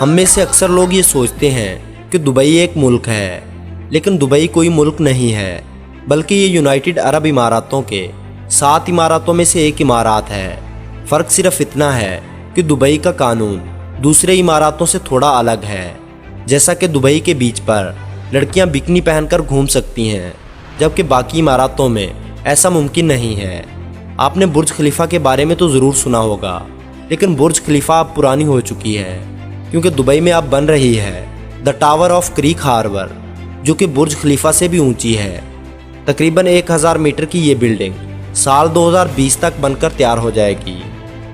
हम में से अक्सर लोग ये सोचते हैं कि दुबई एक मुल्क है, लेकिन दुबई कोई मुल्क नहीं है, बल्कि ये यूनाइटेड अरब इमारातों के 7 इमारातों में से एक इमारात है। फ़र्क सिर्फ इतना है कि दुबई का कानून दूसरे इमारातों से थोड़ा अलग है। जैसा कि दुबई के बीच पर लड़कियां बिकनी पहनकर घूम सकती हैं, जबकि बाकी इमारातों में ऐसा मुमकिन नहीं है। आपने बुर्ज खलीफा के बारे में तो ज़रूर सुना होगा, लेकिन बुर्ज खलीफा अब पुरानी हो चुकी है, क्योंकि दुबई में अब बन रही है the tower of Creek Harbour, जो कि बुर्ज खलीफा से भी ऊंची है। तकरीबन 1000 मीटर की ये बिल्डिंग साल 2020 तक बनकर तैयार हो जाएगी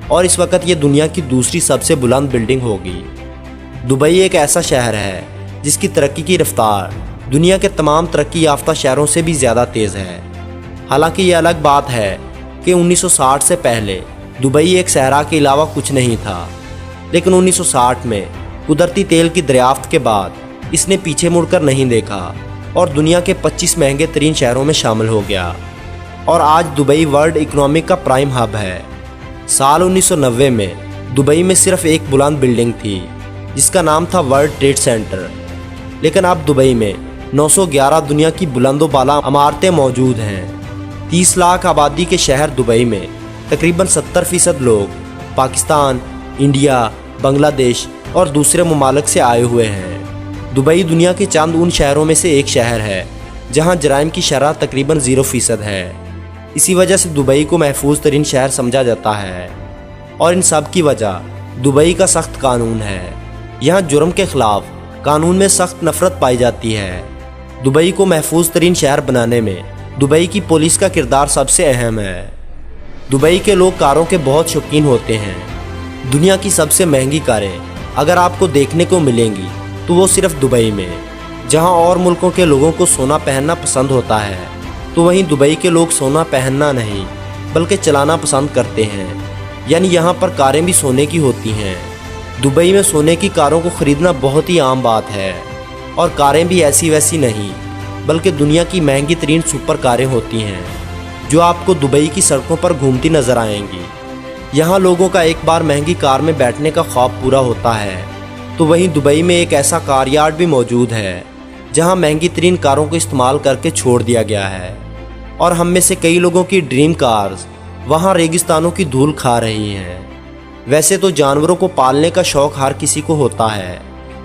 और इस वक्त ये दुनिया की दूसरी सबसे बुलंद बिल्डिंग होगी। दुबई एक ऐसा शहर है जिसकी तरक्की की रफ्तार दुनिया के तमाम तरक्की याफ्ता शहरों से भी ज़्यादा तेज़ है। हालांकि ये अलग बात है कि 1960 से पहले दुबई एक सहरा के अलावा कुछ नहीं था, लेकिन 1960 में कुदरती तेल की दरियाफ्त के बाद इसने पीछे मुड़कर नहीं देखा और दुनिया के 25 महंगे तरीन शहरों में शामिल हो गया और आज दुबई वर्ल्ड इकोनॉमिक का प्राइम हब है। साल 1990 में दुबई में सिर्फ एक बुलंद बिल्डिंग थी जिसका नाम था वर्ल्ड ट्रेड सेंटर, लेकिन अब दुबई में 911 दुनिया की बुलंदो बाला इमारतें मौजूद हैं। 30 लाख आबादी के शहर दुबई में तकरीबन 70% लोग पाकिस्तान, इंडिया, बांग्लादेश और दूसरे ममालिक से आए हुए हैं। दुबई दुनिया के चंद उन शहरों में से एक शहर है जहां जराइम की शरह तकरीबन 0% है। इसी वजह से दुबई को महफूज तरीन शहर समझा जाता है और इन सब की वजह दुबई का सख्त कानून है। यहाँ जुर्म के खिलाफ कानून में सख्त नफरत पाई जाती है। दुबई को महफूज तरीन शहर बनाने में दुबई की पुलिस का किरदार सबसे अहम है। दुबई के लोग कारों के बहुत शौकीन होते हैं। दुनिया की सबसे महंगी कारें अगर आपको देखने को मिलेंगी तो वो सिर्फ दुबई में। जहां और मुल्कों के लोगों को सोना पहनना पसंद होता है, तो वहीं दुबई के लोग सोना पहनना नहीं बल्कि चलाना पसंद करते हैं। यानी यहाँ पर कारें भी सोने की होती हैं। दुबई में सोने की कारों को ख़रीदना बहुत ही आम बात है और कारें भी ऐसी वैसी नहीं, बल्कि दुनिया की महंगी तरीन सुपर कारें होती हैं जो आपको दुबई की सड़कों पर घूमती नज़र आएंगी। यहाँ लोगों का एक बार महंगी कार में बैठने का ख्वाब पूरा होता है, तो वहीं दुबई में एक ऐसा कार यार्ड भी मौजूद है जहाँ महंगी तरीन कारों को इस्तेमाल करके छोड़ दिया गया है और हम में से कई लोगों की ड्रीम कार्स वहाँ रेगिस्तानों की धूल खा रही हैं। वैसे तो जानवरों को पालने का शौक़ हर किसी को होता है,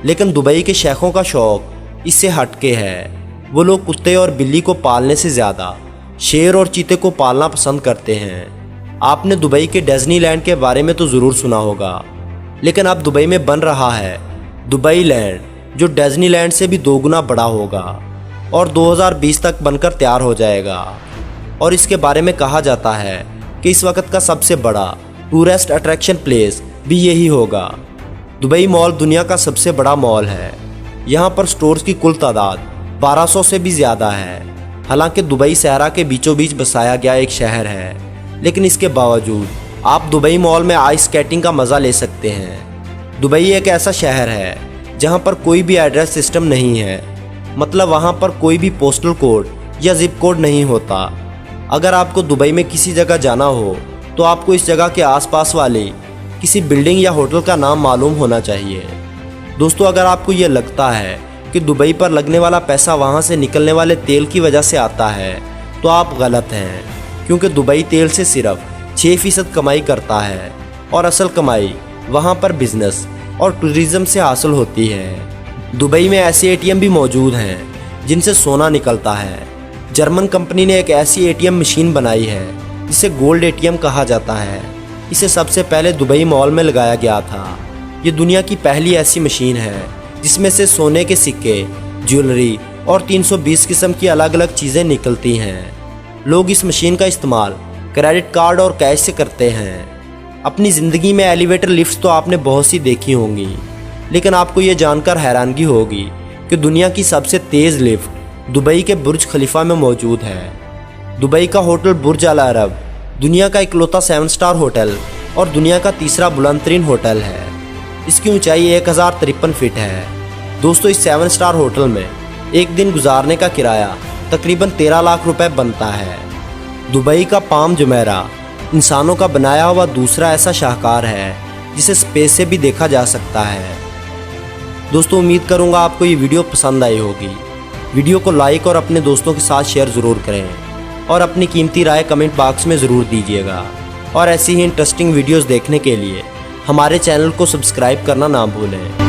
लेकिन दुबई के शेखों का शौक़ इससे हटके है। वो लोग कुत्ते और बिल्ली को पालने से ज़्यादा शेर और चीते को पालना पसंद करते हैं। आपने दुबई के डिज्नीलैंड के बारे में तो ज़रूर सुना होगा, लेकिन अब दुबई में बन रहा है दुबई लैंड, जो डिज्नीलैंड से भी 2 गुना बड़ा होगा और 2020 तक बनकर तैयार हो जाएगा। और इसके बारे में कहा जाता है कि इस वक्त का सबसे बड़ा टूरिस्ट अट्रैक्शन प्लेस भी यही होगा। दुबई मॉल दुनिया का सबसे बड़ा मॉल है। यहाँ पर स्टोर्स की कुल तादाद 1200 से भी ज़्यादा है। हालांकि दुबई सहरा के बीचों बीच बसाया गया एक शहर है, लेकिन इसके बावजूद आप दुबई मॉल में आइस स्केटिंग का मज़ा ले सकते हैं। दुबई एक ऐसा शहर है जहां पर कोई भी एड्रेस सिस्टम नहीं है, मतलब वहां पर कोई भी पोस्टल कोड या जिप कोड नहीं होता। अगर आपको दुबई में किसी जगह जाना हो तो आपको इस जगह के आसपास वाले किसी बिल्डिंग या होटल का नाम मालूम होना चाहिए। दोस्तों, अगर आपको ये लगता है कि दुबई पर लगने वाला पैसा वहाँ से निकलने वाले तेल की वजह से आता है, तो आप गलत हैं, क्योंकि दुबई तेल से सिर्फ 6% कमाई करता है और असल कमाई वहाँ पर बिजनेस और टूरिज़्म से हासिल होती है। दुबई में ऐसे ATM भी मौजूद हैं जिनसे सोना निकलता है। जर्मन कंपनी ने एक ऐसी ATM मशीन बनाई है जिसे गोल्ड ATM कहा जाता है। इसे सबसे पहले दुबई मॉल में लगाया गया था। ये दुनिया की पहली ऐसी मशीन है जिसमें से सोने के सिक्के, ज्वेलरी और 320 किस्म की अलग अलग चीज़ें निकलती हैं। लोग इस मशीन का इस्तेमाल क्रेडिट कार्ड और कैश से करते हैं। अपनी ज़िंदगी में एलिवेटर लिफ्ट्स तो आपने बहुत सी देखी होंगी, लेकिन आपको ये जानकर हैरानगी होगी कि दुनिया की सबसे तेज़ लिफ्ट दुबई के बुर्ज खलीफा में मौजूद है। दुबई का होटल बुर्ज अल अरब दुनिया का इकलौता 7 स्टार होटल और दुनिया का तीसरा बुलंद तरीन होटल है। इसकी ऊंचाई 1053 फीट है। दोस्तों, इस 7 स्टार होटल में एक दिन गुजारने का किराया तकरीबन 13 लाख रुपए बनता है। दुबई का पाम जुमेरा इंसानों का बनाया हुआ दूसरा ऐसा शाहकार है जिसे स्पेस से भी देखा जा सकता है। दोस्तों उम्मीद करूँगा आपको ये वीडियो पसंद आई होगी। वीडियो को लाइक और अपने दोस्तों के साथ शेयर ज़रूर करें और अपनी कीमती राय कमेंट बॉक्स में ज़रूर दीजिएगा। और ऐसी ही इंटरेस्टिंग वीडियोस देखने के लिए हमारे चैनल को सब्सक्राइब करना ना भूलें।